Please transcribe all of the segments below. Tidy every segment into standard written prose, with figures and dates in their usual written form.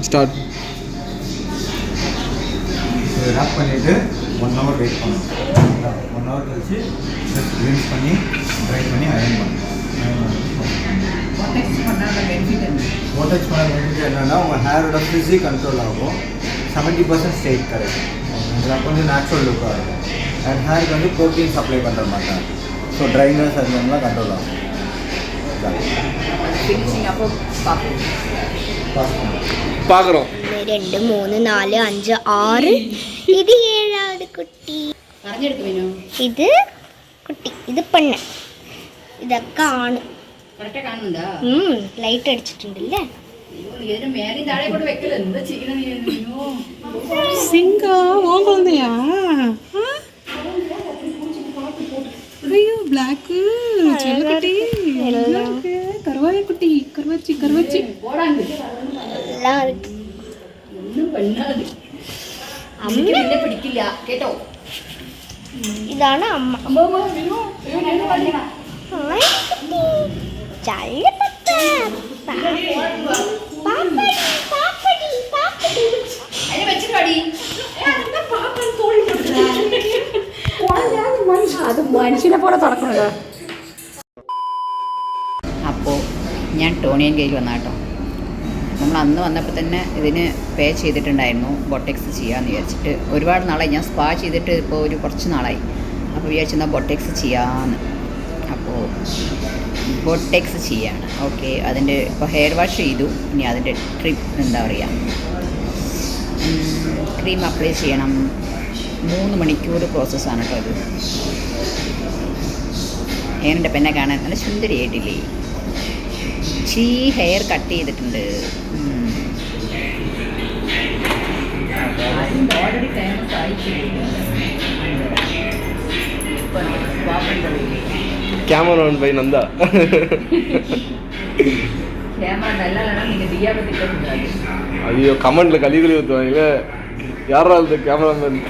Start. ரப் பண்ணிவிட்டு 1 hour wait பண்ணணும். 1 hour கழிச்சு ரின்ஸ் பண்ணி ட்ரை பண்ணி அயன் பண்ணணும். வாட்டெக்ஸ் பண்ணால் பெனிஃபிட் என்னென்னா உங்கள் ஹேரோட ஃபிஸி கண்ட்ரோல் ஆகும். 70% ஸ்டேட் கிடைக்கும். இதெல்லாம் கொஞ்சம் நேச்சுரல் லுக்காக இருக்கும். அண்ட் ஹேருக்கு வந்து ப்ரோட்டீன் சப்ளை பண்ணுற மாட்டாங்க. ஸோ ட்ரைனஸ் அது மாதிரிலாம் கண்ட்ரோல் ஆகும். ஃபினிஷிங் அப்போ பார்க்குறோம். 2 3 4 5 6 இது 7வது குட்டி. പറഞ്ഞെടുക്ക് വേണം. ഇത് കുട്ടി, ഇത് പെണ്ണ്, ഇതൊക്കെ ആണ്. കറക്റ്റ് കാണുന്നുണ്ടോ? ലൈറ്റ് അടിച്ചിട്ടുണ്ടല്ലേ. ഇതിന് മേലെ താഴെ കൊണ്ട് വെക്കല് എന്താ ചെയ്യണോ? சிங்கா உன் குழந்தையா? ஐயோ பிளாக்கு செல்லக்குட்டி, கருவாய குட்டி, கருவாச்சி கருவாச்சி போடாங்க. എല്ലാം ഇருக்கு. ഒന്നും പെണ്ണാണ്. അമ്മയ്ക്ക് നിന്നെ പിടിക്കില്ല കേട്ടോ. ഇതാണ് അമ്മ. അമ്മ വീണു. ഞാൻ പറഞ്ഞില്ല. അതിനെ വെച്ചിട്ട് പാടി. അത് മനുഷ്യനെ പോലെ തുറക്കണല്ലോ. അപ്പോൾ ഞാൻ ടോണിയൻ കേക്ക് വന്ന കേട്ടോ. നമ്മൾ അന്ന് വന്നപ്പോൾ തന്നെ ഇതിന് പേ ചെയ്തിട്ടുണ്ടായിരുന്നു ബൊട്ടെക്സ് ചെയ്യാമെന്ന് വിചാരിച്ചിട്ട്. ഒരുപാട് നാളായി ഞാൻ സ്പാ ചെയ്തിട്ട് ഇപ്പോൾ ഒരു കുറച്ച് നാളായി. അപ്പോൾ വിചാരിച്ചെന്നാൽ ബൊട്ടെക്സ് ചെയ്യാമെന്ന്. അപ്പോൾ ബൊട്ടെക്സ് ചെയ്യാണ്. ഓക്കെ, അതിൻ്റെ ഇപ്പോൾ ഹെയർ വാഷ് ചെയ്തു. ഇനി അതിൻ്റെ എന്താ പറയുക, ക്രീം അപ്ലൈ ചെയ്യണം. 3 മണിക്കൂർ പ്രോസസ്സാണ് കേട്ടോ അത്. എൻ്റെ പെണ്ണെ കാണാൻ നല്ല സുന്ദരിയായിട്ടില്ലേ. ഹെയർ കട്ട് ചെയ്തിട്ടുണ്ട്. ഓൾറെഡി ഫേമസ് ആയിട്ട് கேமராமேன் பை நந்தா. கேமரா நல்லா இல்லைனா நீங்கள் தியாவை திட்டக்கூடாது. ஐயோ கமெண்ட்டில் கழிவுகளி ஊற்றுவாங்க. யாரா அது cameraman?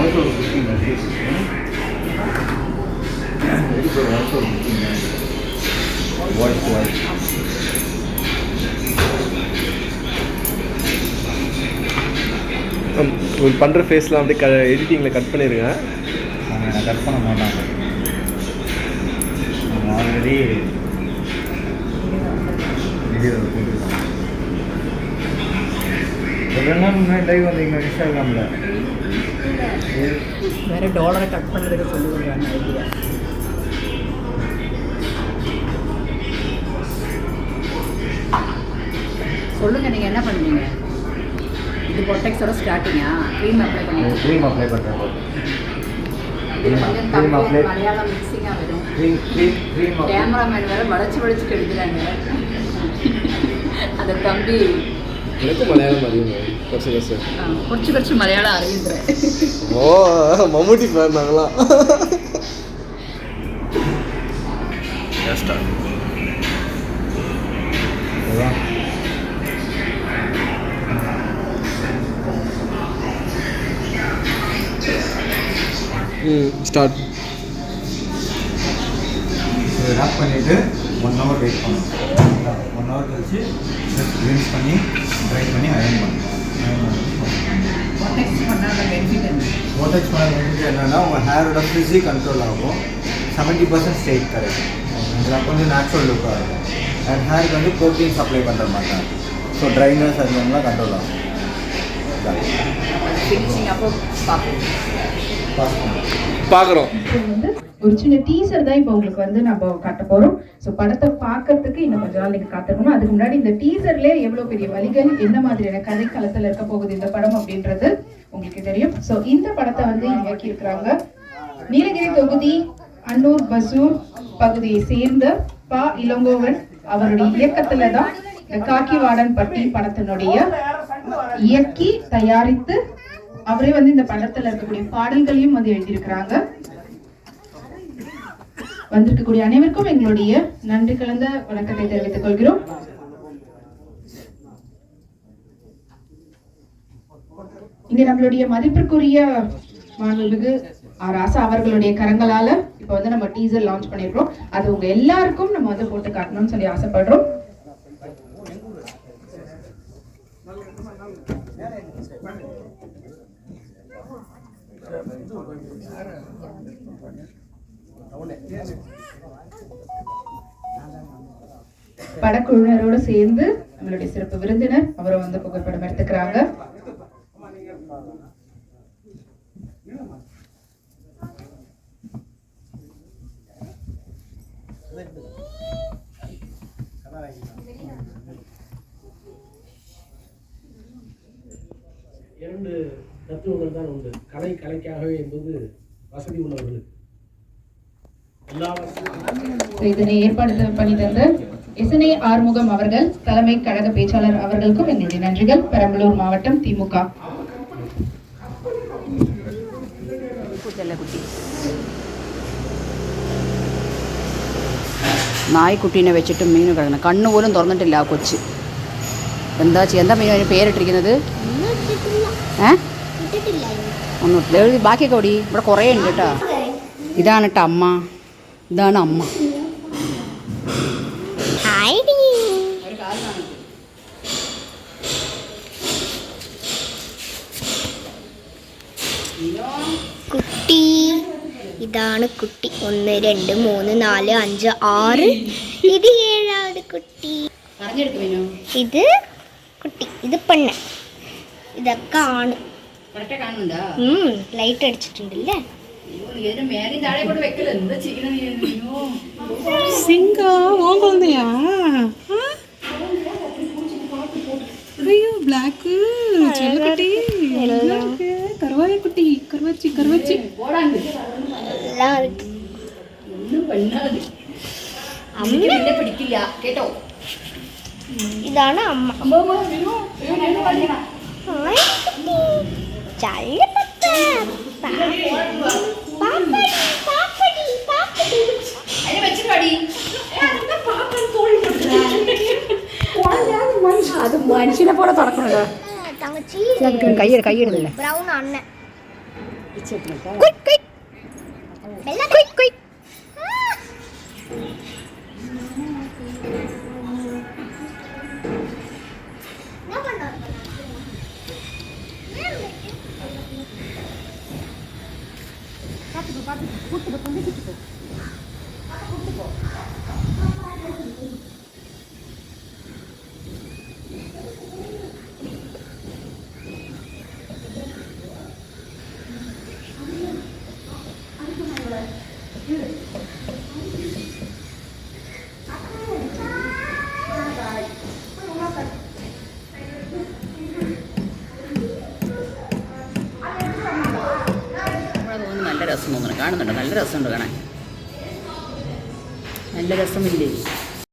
Also looking at this. Very good. Also looking at white. பண்ணுற ஃபேஸ்லாம் அப்படியே எடிட்டிங்கில் கட் பண்ணிடுங்க. நான் கட் பண்ண மாட்டாங்க. நம்ம ஆல்ரெடி வீடியோ போட்டுருக்கோம். 2 நாள் முன்னாடி லைவ் வந்தீங்களா இன்ஸ்டாகிராமில்? வேறு டாலரை கட் பண்ணுறதுக்கு சொல்லி கொடுக்குறாங்க ஐடியா. சொல்லுங்கள், நீங்கள் என்ன பண்ணுவீங்க? இது பொட்டெக்ஸோட ஸ்டார்டிங்கா? க்ரீம் அப்ளை பண்ணுங்க. க்ரீம் அப்ளை பண்ணுறேன். மலையாளம் மிக்சிங்காக வரும். க்ரீம் கேமராமேன் வேறு வளைச்சு கெடுக்கிறாங்க. அந்த தம்பி எனக்கும் மலையாளம் அறியுங்க. കുറച്ച് മലയാളം അറിയുന്നേ. ஓ மம்முட்டி ஃபேன் நாங்களாம். ஸ்டார்ட். ரப் பண்ணிவிட்டு 1 hour வெயிட் பண்ணணும். 1 hour கழிச்சு ரின்ஸ் பண்ணி ட்ரை பண்ணி அயன் பண்ணணும். வாட்டெக்ஸ் பண்ணால் பெனிஃபிட் என்னென்னா உங்கள் ஹேரோட ஃபிஸி கண்ட்ரோல் ஆகும். 70% ஸ்டேட் கிடைக்கும். இதெல்லாம் கொஞ்சம் நேச்சுரல் லுக்காக இருக்கும். அண்ட் ஹேருக்கு வந்து ப்ரோட்டீன் சப்ளை பண்ணுற மாட்டாங்க. ஸோ ட்ரைனஸ் அது மாதிரிலாம் கண்ட்ரோல் ஆகும். ஃபினிஷிங் அப்போ பார்க்குறோம். வந்து ஒரு சின்ன டீசர் தான் இப்போ உங்களுக்கு வந்து நம்ம காட்ட போறோம். ஸோ படத்தை பார்க்கறதுக்கு இன்னும் கொஞ்ச நாள் நீங்க காத்திருக்கணும். அதுக்கு முன்னாடி இந்த டீசர்லேயே எவ்வளவு பெரிய வழிகள், என்ன மாதிரியான கதை களத்தில் இருக்க போகுது இந்த படம் அப்படின்றது உங்களுக்கு தெரியும். ஸோ இந்த படத்தை வந்து இயக்கி இருக்கிறாங்க நீலகிரி தொகுதி அன்னூர் பசூர் பகுதியை சேர்ந்த பா இளங்கோவன். அவருடைய இயக்கத்துல தான் இந்த காக்கிவாடன் பட்டி படத்தினுடைய இயக்கி தயாரித்து அவரே வந்து இந்த படத்துல இருக்கக்கூடிய பாடல்களையும் வந்து எழுதியிருக்கிறாங்க. வந்திருக்கக்கூடிய அனைவருக்கும் எங்களுடைய நன்றி கலந்த வணக்கத்தை தெரிவித்துக் கொள்கிறோம். இங்க நம்மளுடைய மதிப்பிற்குரிய மாண்புமிகு ராசா அவர்களுடைய கரங்களால இப்போ வந்து நம்ம டீசர் லான்ச் பண்ணியிருக்கோம். அது உங்க எல்லாருக்கும் நம்ம வந்து போட்டு காட்டணும்னு சொல்லி ஆசைப்படுறோம். படக்குழுவினரோடு சேர்ந்து நம்மளுடைய சிறப்பு விருந்தினர் அவரை வந்து புகைப்படம் எடுத்துக்கிறாங்க. இரண்டு தத்துவங்கள் தான் உண்டு. கலை கலைக்காகவே என்பது வசதி உள்ளவர்களுக்கு. இதனை ஏற்பாடு பண்ணி தந்த எஸ்என்ஏ ஆறுமுகம் அவர்கள், தலைமை கழக பேச்சாளர் அவர்களுக்கும் எங்களுடைய நன்றிகள். பெரம்பலூர் மாவட்டம் திமுக. നായ്ക്കുട്ടീനെ വെച്ചിട്ട് മീൻ കിടക്കണം. കണ്ണ് പോലും തുറന്നിട്ടില്ല ആ കൊച്ച്. എന്താ മീൻ അതിന് പേരിട്ടിരിക്കുന്നത്? ഒന്നും എഴുതി ബാക്കിയൊക്കെ ഓടി. ഇവിടെ കുറേ ഉണ്ട് കേട്ടോ. ഇതാണ് കേട്ടോ അമ്മ. ഇതാണ് അമ്മ. കുട്ടി ഇതാണ് കുട്ടി. 1 2 3 4 5 6 ഇത് 7ാമത് കുട്ടി. ഇത് കുട്ടി, ഇത് പെണ്ണ്, ഇതൊക്കെ ആണ്. ലൈറ്റ് അടിച്ചിട്ടുണ്ടല്ലേ. ஐயோ பிளாக் செல்லக்குட்டி கருவாய் குட்டி கருவாச்சி கருவாச்சி പിടിക്കില്ല കേട്ടോ. ഇതാണ് അമ്മ. അത് മനുഷ്യനെ പോലെ തുടക്കണല്ലോ. കൈയിടുന്നില്ല. ബ്രൗൺ അണ്ണൻ നല്ല രസം തോന്നുന്നു. കാണുന്നുണ്ടോ? നല്ല രസമുണ്ട് കാണാൻ. നല്ല രസമില്ലേ?